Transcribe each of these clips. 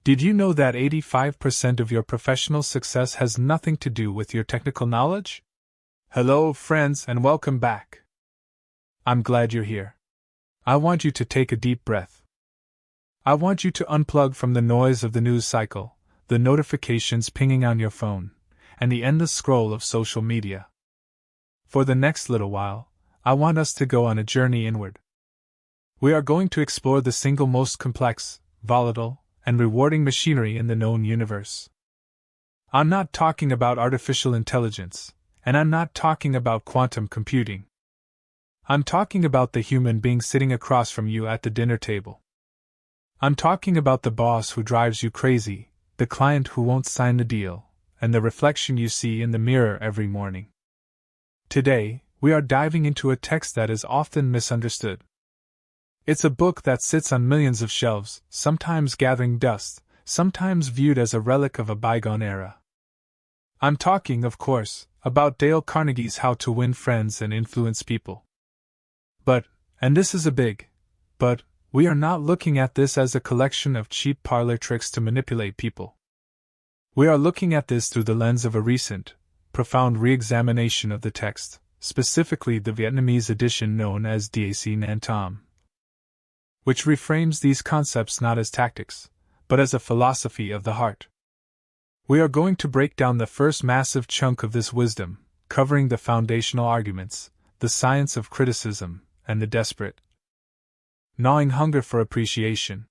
Did you know that 85% of your professional success has nothing to do with your technical knowledge? Hello, friends, and welcome back. I'm glad you're here. I want you to take a deep breath. I want you to unplug from the noise of the news cycle, the notifications pinging on your phone, and the endless scroll of social media. For the next little while, I want us to go on a journey inward. We are going to explore the single most complex, volatile, and rewarding machinery in the known universe. I'm not talking about artificial intelligence, and I'm not talking about quantum computing. I'm talking about the human being sitting across from you at the dinner table. I'm talking about the boss who drives you crazy, the client who won't sign the deal, and the reflection you see in the mirror every morning. Today, we are diving into a text that is often misunderstood. It's a book that sits on millions of shelves, sometimes gathering dust, sometimes viewed as a relic of a bygone era. I'm talking, of course, about Dale Carnegie's How to Win Friends and Influence People. But, and this is a big but, we are not looking at this as a collection of cheap parlor tricks to manipulate people. We are looking at this through the lens of a recent, profound re-examination of the text, specifically the Vietnamese edition known as Dac Nan Tom, which reframes these concepts not as tactics, but as a philosophy of the heart. We are going to break down the first massive chunk of this wisdom, covering the foundational arguments, the science of criticism, and the desperate, gnawing hunger for appreciation.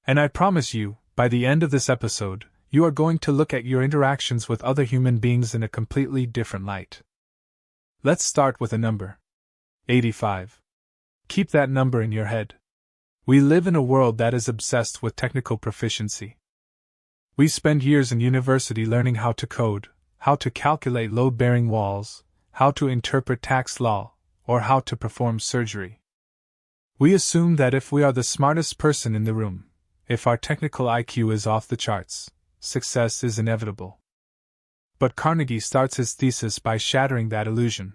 And I promise you, by the end of this episode, you are going to look at your interactions with other human beings in a completely different light. Let's start with a number. 85. Keep that number in your head. We live in a world that is obsessed with technical proficiency. We spend years in university learning how to code, how to calculate load-bearing walls, how to interpret tax law, or how to perform surgery. We assume that if we are the smartest person in the room, if our technical IQ is off the charts, success is inevitable. But Carnegie starts his thesis by shattering that illusion.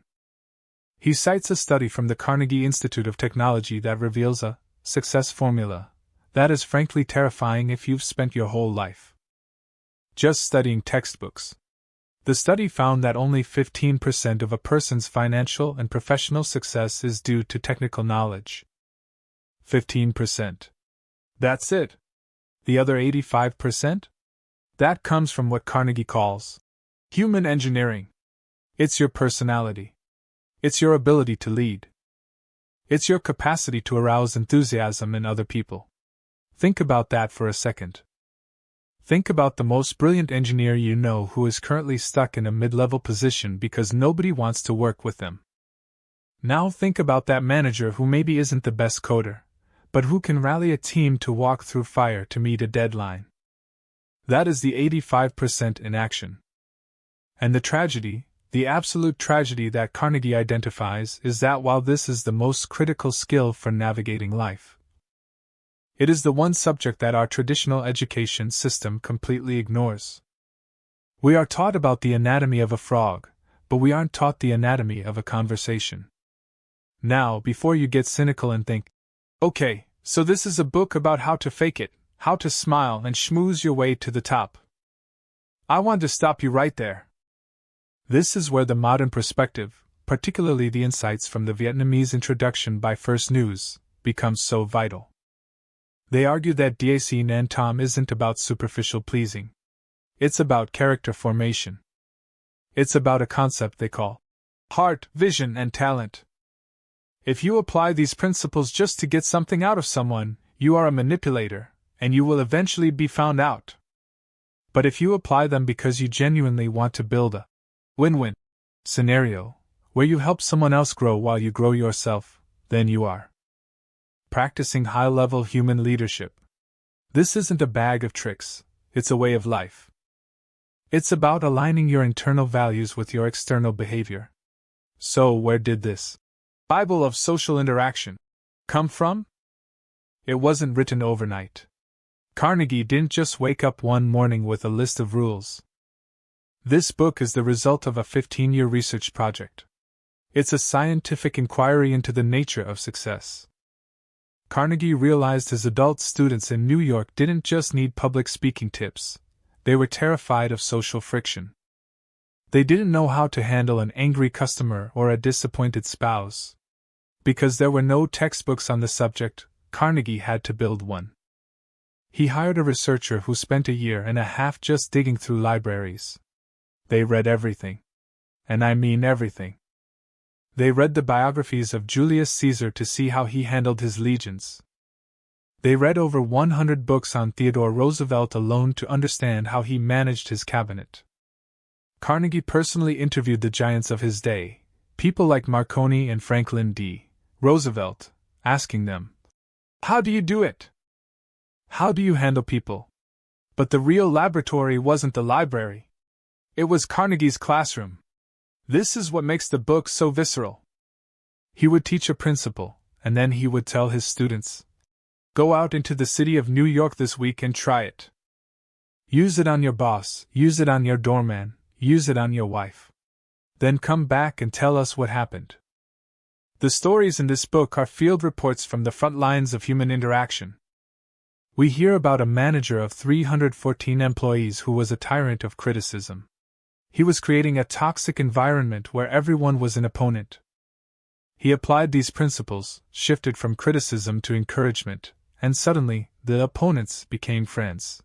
He cites a study from the Carnegie Institute of Technology that reveals a success formula that is frankly terrifying if you've spent your whole life just studying textbooks. The study found that only 15% of a person's financial and professional success is due to technical knowledge. 15%. That's it. The other 85%? That comes from what Carnegie calls human engineering. It's your personality. It's your ability to lead. It's your capacity to arouse enthusiasm in other people. Think about that for a second. Think about the most brilliant engineer you know who is currently stuck in a mid-level position because nobody wants to work with them. Now think about that manager who maybe isn't the best coder, but who can rally a team to walk through fire to meet a deadline. That is the 85% in action. And the tragedy, the absolute tragedy that Carnegie identifies is that while this is the most critical skill for navigating life, it is the one subject that our traditional education system completely ignores. We are taught about the anatomy of a frog, but we aren't taught the anatomy of a conversation. Now, before you get cynical and think, okay, so this is a book about how to fake it, how to smile and schmooze your way to the top, I want to stop you right there. This is where the modern perspective, particularly the insights from the Vietnamese introduction by First News, becomes so vital. They argue that Dac Nan Tom isn't about superficial pleasing. It's about character formation. It's about a concept they call heart, vision, and talent. If you apply these principles just to get something out of someone, you are a manipulator, and you will eventually be found out. But if you apply them because you genuinely want to build a win-win scenario, where you help someone else grow while you grow yourself, then you are practicing high-level human leadership. This isn't a bag of tricks, it's a way of life. It's about aligning your internal values with your external behavior. So, where did this Bible of social interaction come from? It wasn't written overnight. Carnegie didn't just wake up one morning with a list of rules. This book is the result of a 15-year research project. It's a scientific inquiry into the nature of success. Carnegie realized his adult students in New York didn't just need public speaking tips, they were terrified of social friction. They didn't know how to handle an angry customer or a disappointed spouse. Because there were no textbooks on the subject, Carnegie had to build one. He hired a researcher who spent a year and a half just digging through libraries. They read everything. And I mean everything. They read the biographies of Julius Caesar to see how he handled his legions. They read over 100 books on Theodore Roosevelt alone to understand how he managed his cabinet. Carnegie personally interviewed the giants of his day, people like Marconi and Franklin D. Roosevelt, asking them, "How do you do it? How do you handle people?" But the real laboratory wasn't the library. It was Carnegie's classroom. This is what makes the book so visceral. He would teach a principle, and then he would tell his students, "Go out into the city of New York this week and try it. Use it on your boss, use it on your doorman, use it on your wife. Then come back and tell us what happened." The stories in this book are field reports from the front lines of human interaction. We hear about a manager of 314 employees who was a tyrant of criticism. He was creating a toxic environment where everyone was an opponent. He applied these principles, shifted from criticism to encouragement, and suddenly, the opponents became friends.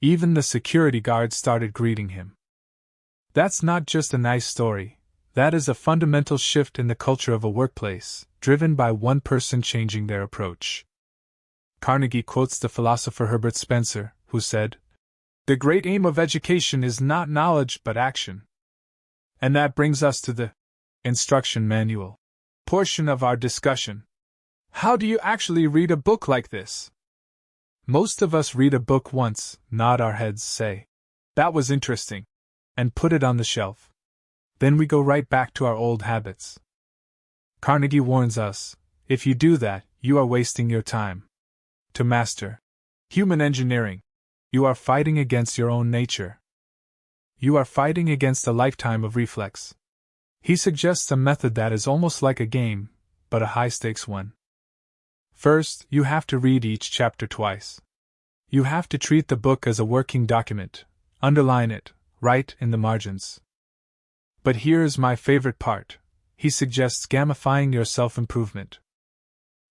Even the security guards started greeting him. That's not just a nice story, that is a fundamental shift in the culture of a workplace, driven by one person changing their approach. Carnegie quotes the philosopher Herbert Spencer, who said, "The great aim of education is not knowledge but action." And that brings us to the instruction manual portion of our discussion. How do you actually read a book like this? Most of us read a book once, nod our heads, say, "That was interesting," and put it on the shelf. Then we go right back to our old habits. Carnegie warns us, if you do that, you are wasting your time. To master human engineering, you are fighting against your own nature. You are fighting against a lifetime of reflex. He suggests a method that is almost like a game, but a high-stakes one. First, you have to read each chapter twice. You have to treat the book as a working document, underline it, write in the margins. But here's my favorite part. He suggests gamifying your self-improvement.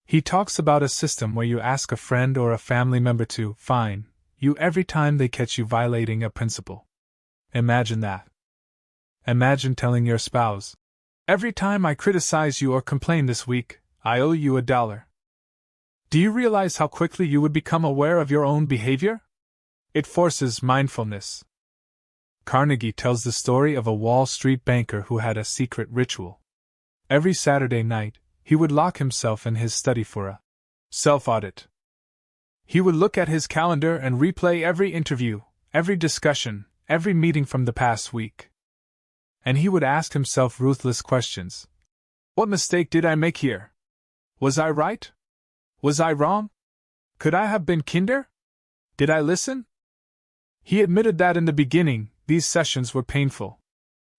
He talks about a system where you ask a friend or a family member to fine you every time they catch you violating a principle. Imagine that. Imagine telling your spouse, "Every time I criticize you or complain this week, I owe you $1. Do you realize how quickly you would become aware of your own behavior? It forces mindfulness. Carnegie tells the story of a Wall Street banker who had a secret ritual. Every Saturday night, he would lock himself in his study for a self-audit. He would look at his calendar and replay every interview, every discussion, every meeting from the past week. And he would ask himself ruthless questions. What mistake did I make here? Was I right? Was I wrong? Could I have been kinder? Did I listen? He admitted that in the beginning, these sessions were painful.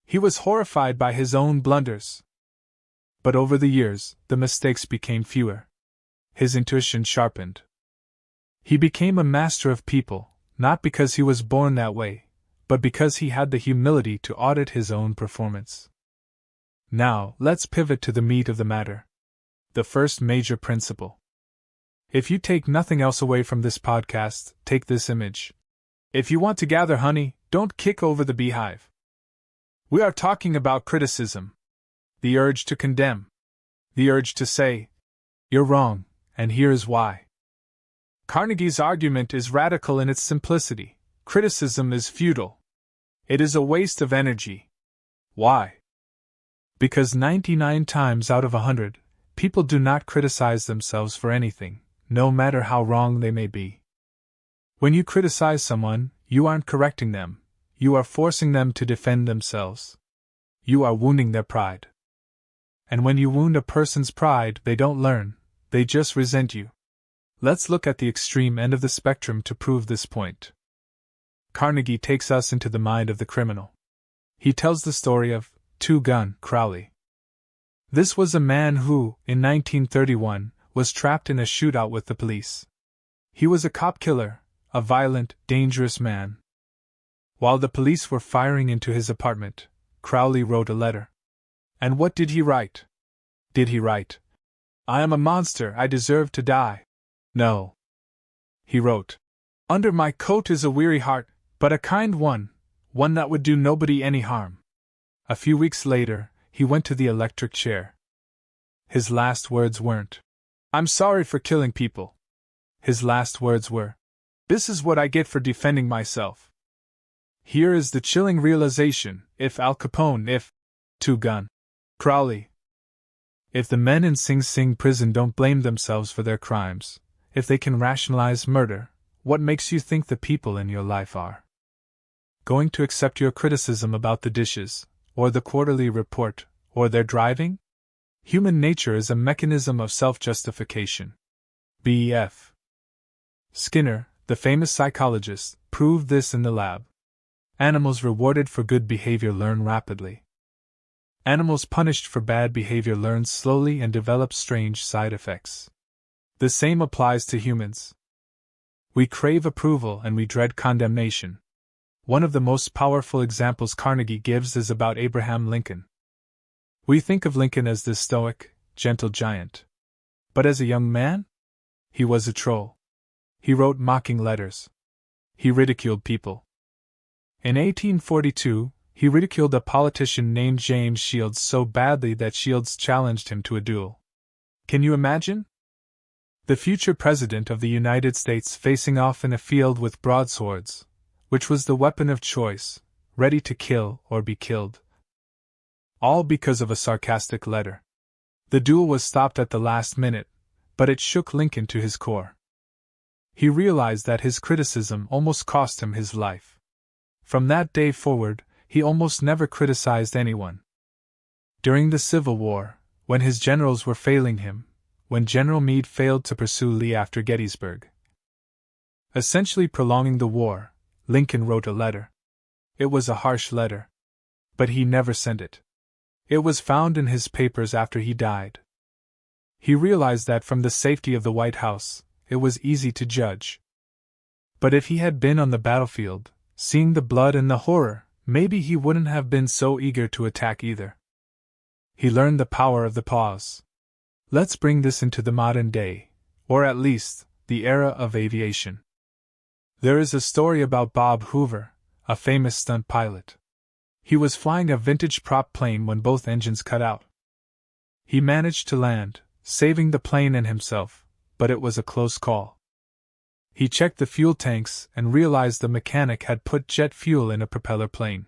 He was horrified by his own blunders. But over the years, the mistakes became fewer. His intuition sharpened. He became a master of people, not because he was born that way, but because he had the humility to audit his own performance. Now, let's pivot to the meat of the matter. The first major principle. If you take nothing else away from this podcast, take this image. If you want to gather honey, don't kick over the beehive. We are talking about criticism. The urge to condemn. The urge to say, "You're wrong, and here is why." Carnegie's argument is radical in its simplicity. Criticism is futile. It is a waste of energy. Why? Because 99 times out of 100, people do not criticize themselves for anything, no matter how wrong they may be. When you criticize someone, you aren't correcting them, you are forcing them to defend themselves. You are wounding their pride. And when you wound a person's pride, they don't learn, they just resent you. Let's look at the extreme end of the spectrum to prove this point. Carnegie takes us into the mind of the criminal. He tells the story of Two Gun Crowley. This was a man who, in 1931, was trapped in a shootout with the police. He was a cop killer, a violent, dangerous man. While the police were firing into his apartment, Crowley wrote a letter. And what did he write? Did he write, "I am a monster, I deserve to die"? No. He wrote, "Under my coat is a weary heart, but a kind one that would do nobody any harm." A few weeks later, he went to the electric chair. His last words weren't, "I'm sorry for killing people." His last words were, "This is what I get for defending myself." Here is the chilling realization: if Al Capone, if Two-Gun Crowley, if the men in Sing Sing prison don't blame themselves for their crimes, if they can rationalize murder, what makes you think the people in your life are going to accept your criticism about the dishes, or the quarterly report, or their driving? Human nature is a mechanism of self-justification. B.F. Skinner, the famous psychologist, proved this in the lab. Animals rewarded for good behavior learn rapidly. Animals punished for bad behavior learn slowly and develop strange side effects. The same applies to humans. We crave approval and we dread condemnation. One of the most powerful examples Carnegie gives is about Abraham Lincoln. We think of Lincoln as this stoic, gentle giant. But as a young man, he was a troll. He wrote mocking letters. He ridiculed people. In 1842, he ridiculed a politician named James Shields so badly that Shields challenged him to a duel. Can you imagine? The future president of the United States facing off in a field with broadswords, which was the weapon of choice, ready to kill or be killed. All because of a sarcastic letter. The duel was stopped at the last minute, but it shook Lincoln to his core. He realized that his criticism almost cost him his life. From that day forward, he almost never criticized anyone. During the Civil War, when his generals were failing him, when General Meade failed to pursue Lee after Gettysburg, essentially prolonging the war, Lincoln wrote a letter. It was a harsh letter. But he never sent it. It was found in his papers after he died. He realized that from the safety of the White House, it was easy to judge. But if he had been on the battlefield, seeing the blood and the horror, maybe he wouldn't have been so eager to attack either. He learned the power of the pause. Let's bring this into the modern day, or at least, the era of aviation. There is a story about Bob Hoover, a famous stunt pilot. He was flying a vintage prop plane when both engines cut out. He managed to land, saving the plane and himself, but it was a close call. He checked the fuel tanks and realized the mechanic had put jet fuel in a propeller plane.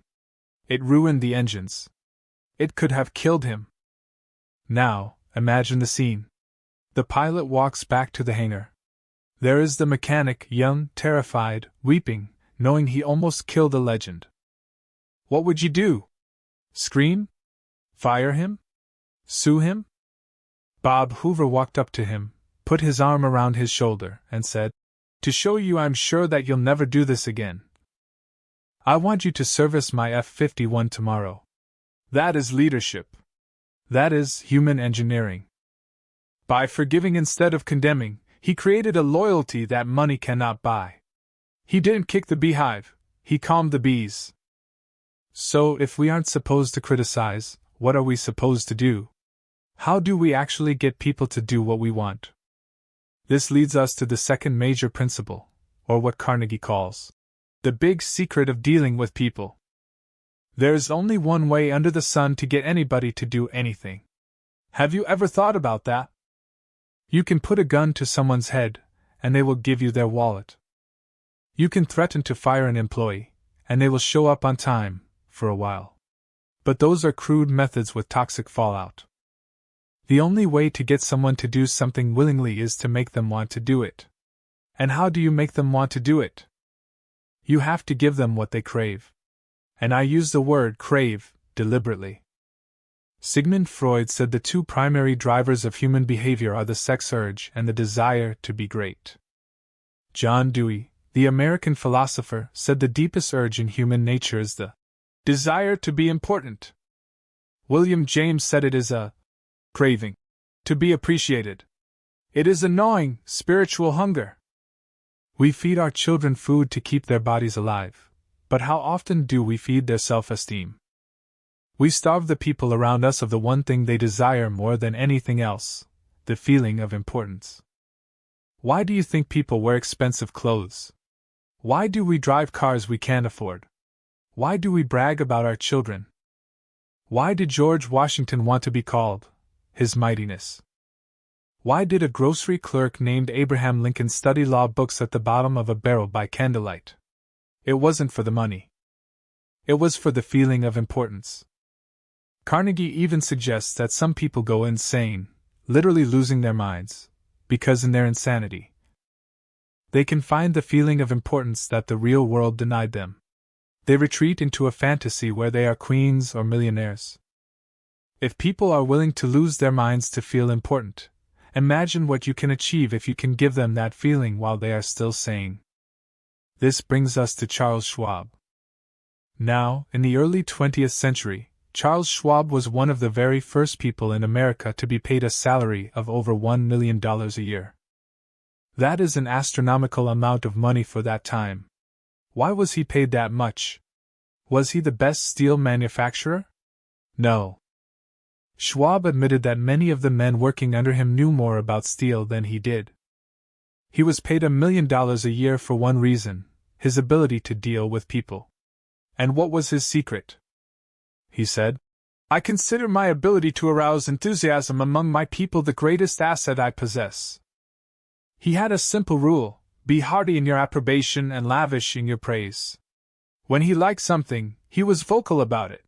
It ruined the engines. It could have killed him. Now, imagine the scene. The pilot walks back to the hangar. There is the mechanic, young, terrified, weeping, knowing he almost killed a legend. What would you do? Scream? Fire him? Sue him? Bob Hoover walked up to him, put his arm around his shoulder, and said, "To show you I'm sure that you'll never do this again, I want you to service my F-51 tomorrow." That is leadership. That is human engineering. By forgiving instead of condemning, he created a loyalty that money cannot buy. He didn't kick the beehive, he calmed the bees. So, if we aren't supposed to criticize, what are we supposed to do? How do we actually get people to do what we want? This leads us to the second major principle, or what Carnegie calls the big secret of dealing with people. There's only one way under the sun to get anybody to do anything. Have you ever thought about that? You can put a gun to someone's head, and they will give you their wallet. You can threaten to fire an employee, and they will show up on time, for a while. But those are crude methods with toxic fallout. The only way to get someone to do something willingly is to make them want to do it. And how do you make them want to do it? You have to give them what they crave. And I use the word crave deliberately. Sigmund Freud said the two primary drivers of human behavior are the sex urge and the desire to be great. John Dewey, the American philosopher, said the deepest urge in human nature is the desire to be important. William James said it is a craving to be appreciated. It is a gnawing, spiritual hunger. We feed our children food to keep their bodies alive, but how often do we feed their self-esteem? We starve the people around us of the one thing they desire more than anything else, the feeling of importance. Why do you think people wear expensive clothes? Why do we drive cars we can't afford? Why do we brag about our children? Why did George Washington want to be called His Mightiness? Why did a grocery clerk named Abraham Lincoln study law books at the bottom of a barrel by candlelight? It wasn't for the money. It was for the feeling of importance. Carnegie even suggests that some people go insane, literally losing their minds, because in their insanity, they can find the feeling of importance that the real world denied them. They retreat into a fantasy where they are queens or millionaires. If people are willing to lose their minds to feel important, imagine what you can achieve if you can give them that feeling while they are still sane. This brings us to Charles Schwab. Now, in the early 20th century, Charles Schwab was one of the very first people in America to be paid a salary of over $1 million a year. That is an astronomical amount of money for that time. Why was he paid that much? Was he the best steel manufacturer? No. Schwab admitted that many of the men working under him knew more about steel than he did. He was paid $1 million a year for one reason: his ability to deal with people. And what was his secret? He said, "I consider my ability to arouse enthusiasm among my people the greatest asset I possess." He had a simple rule: be hearty in your approbation and lavish in your praise. When he liked something, he was vocal about it.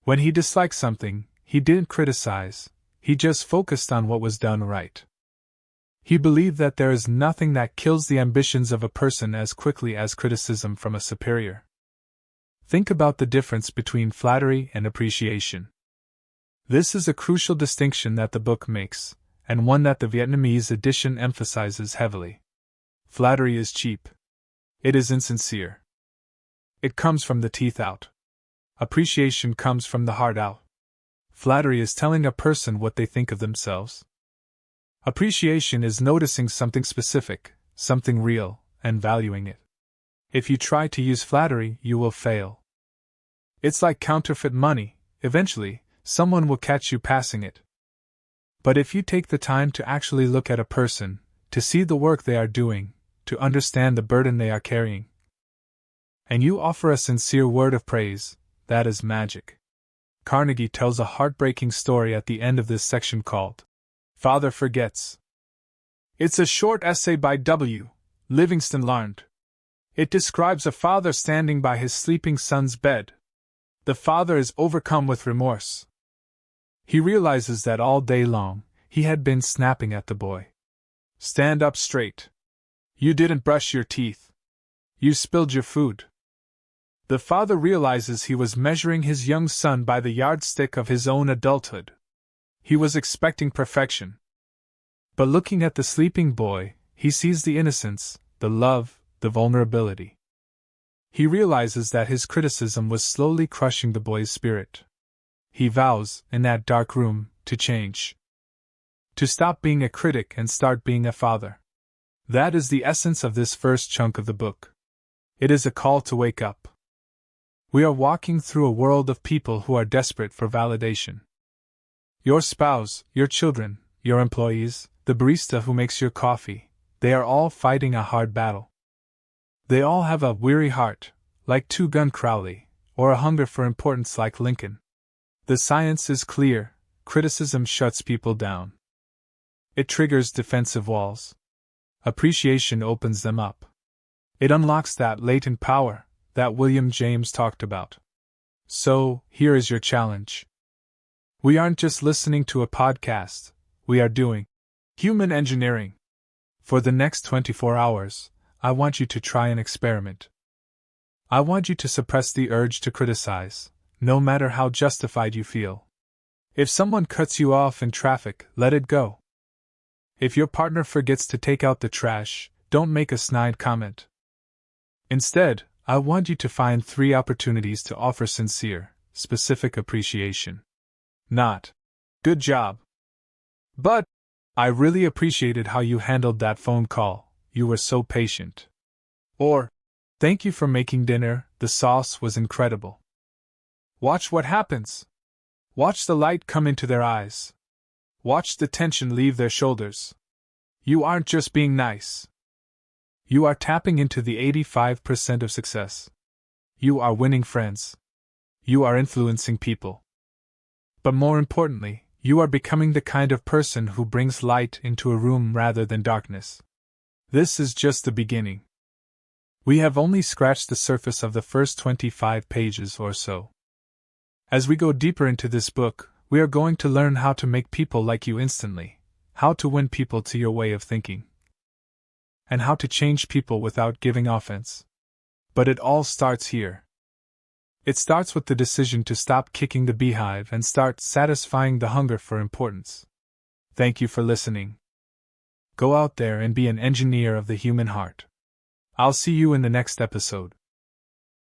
When he disliked something, he didn't criticize, he just focused on what was done right. He believed that there is nothing that kills the ambitions of a person as quickly as criticism from a superior. Think about the difference between flattery and appreciation. This is a crucial distinction that the book makes, and one that the Vietnamese edition emphasizes heavily. Flattery is cheap. It is insincere. It comes from the teeth out. Appreciation comes from the heart out. Flattery is telling a person what they think of themselves. Appreciation is noticing something specific, something real, and valuing it. If you try to use flattery, you will fail. It's like counterfeit money: eventually, someone will catch you passing it. But if you take the time to actually look at a person, to see the work they are doing, to understand the burden they are carrying, and you offer a sincere word of praise, that is magic. Carnegie tells a heartbreaking story at the end of this section called Father Forgets. It's a short essay by W. Livingston Larned. It describes a father standing by his sleeping son's bed. The father is overcome with remorse. He realizes that all day long, he had been snapping at the boy. Stand up straight. You didn't brush your teeth. You spilled your food. The father realizes he was measuring his young son by the yardstick of his own adulthood. He was expecting perfection. But looking at the sleeping boy, he sees the innocence, the love, the vulnerability. He realizes that his criticism was slowly crushing the boy's spirit. He vows, in that dark room, to change. To stop being a critic and start being a father. That is the essence of this first chunk of the book. It is a call to wake up. We are walking through a world of people who are desperate for validation. Your spouse, your children, your employees, the barista who makes your coffee, they are all fighting a hard battle. They all have a weary heart, like Two Gun Crowley, or a hunger for importance like Lincoln. The science is clear: criticism shuts people down. It triggers defensive walls. Appreciation opens them up. It unlocks that latent power that William James talked about. So, here is your challenge. We aren't just listening to a podcast, we are doing human engineering. For the next 24 hours, I want you to try an experiment. I want you to suppress the urge to criticize, no matter how justified you feel. If someone cuts you off in traffic, let it go. If your partner forgets to take out the trash, don't make a snide comment. Instead, I want you to find 3 opportunities to offer sincere, specific appreciation. Not, "Good job," but, I really appreciated how you handled that phone call, you were so patient. Or, thank you for making dinner, the sauce was incredible. Watch what happens. Watch the light come into their eyes. Watch the tension leave their shoulders. You aren't just being nice. You are tapping into the 85% of success. You are winning friends. You are influencing people. But more importantly, you are becoming the kind of person who brings light into a room rather than darkness. This is just the beginning. We have only scratched the surface of the first 25 pages or so. As we go deeper into this book, we are going to learn how to make people like you instantly, how to win people to your way of thinking, and how to change people without giving offense. But it all starts here. It starts with the decision to stop kicking the beehive and start satisfying the hunger for importance. Thank you for listening. Go out there and be an engineer of the human heart. I'll see you in the next episode.